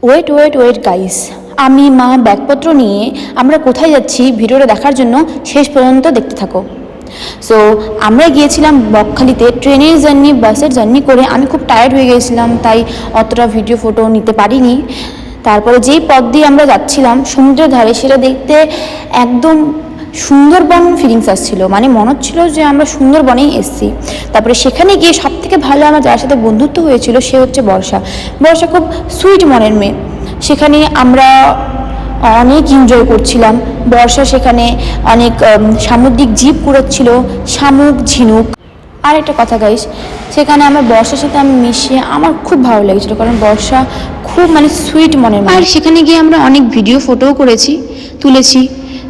Wait wait wait guys, আমি মা ব্যাগপত্র নিয়ে আমরা কোথায় যাচ্ছি ভিডিওটা দেখার জন্য শেষ পর্যন্ত দেখতে থাকো। সো আমরা গিয়েছিলাম বকখালিতে ট্রেনের জার্নি, বাসের জার্নি করে আমি খুব টায়ার্ড হয়ে গিয়েছিলাম, তাই অতটা ভিডিও ফটো নিতে পারিনি। তারপরে যেই পথ দিয়ে আমরা যাচ্ছিলাম সমুদ্রের ধারে, সেটা দেখতে একদম সুন্দরবন ফিলিংস আসছিল, মানে মনে হচ্ছিল যে আমরা সুন্দরবনেই এসেছি। তারপরে সেখানে গিয়ে সব থেকে ভালো আমার যার সাথে বন্ধুত্ব হয়েছিল সে হচ্ছে বর্ষা। বর্ষা খুব সুইট মনের মেয়ে। সেখানে আমরা অনেক এনজয় করছিলাম। বর্ষা সেখানে অনেক সামুদ্রিক জীব কুড়োচ্ছিল, শামুক, ঝিনুক। আর একটা কথা গাইস, সেখানে আমার বর্ষার সাথে আমি মিশিয়ে আমার খুব ভালো লেগেছিলো, কারণ বর্ষা খুব মানে সুইট মনের। আর সেখানে গিয়ে আমরা অনেক ভিডিও ফটোও তুলেছি।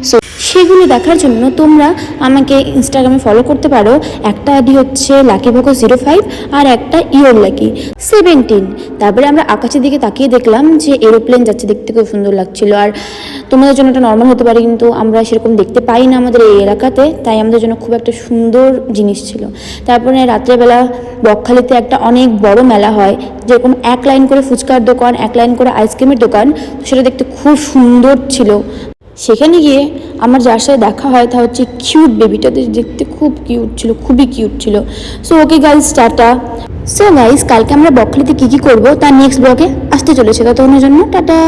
সো সেগুলো দেখার জন্য তোমরা আমাকে ইনস্টাগ্রামে ফলো করতে পারো। একটা আইডি হচ্ছে LuckyVoco05 আর একটা IorLucky17। তারপরে আমরা আকাশের দিকে তাকিয়ে দেখলাম যে এরোপ্লেন যাচ্ছে, দেখতে খুব সুন্দর লাগছিল। আর তোমাদের জন্য এটা নর্মাল হতে পারে, কিন্তু আমরা সেরকম দেখতে পাই না আমাদের এই এলাকাতে, তাই আমাদের জন্য খুব একটা সুন্দর জিনিস ছিল। তারপরে রাত্রেবেলা বকখালিতে একটা অনেক বড় মেলা হয়, যেরকম এক লাইন করে ফুচকার দোকান, এক লাইন করে আইসক্রিমের দোকান, সেটা দেখতে খুব সুন্দর ছিল। সেখানে গিয়ে আমার যার সাথে দেখা হয় তা হচ্ছে কিউট বেবিটা, দেখতে খুব কিউট ছিল, খুবই কিউট ছিল। So okay guys, tata. So guys, কালকে আমরা বকখালিতে কী কী করবো তার নেক্সট ব্লগে আসতে চলেছে, ততক্ষণের জন্য টাটা।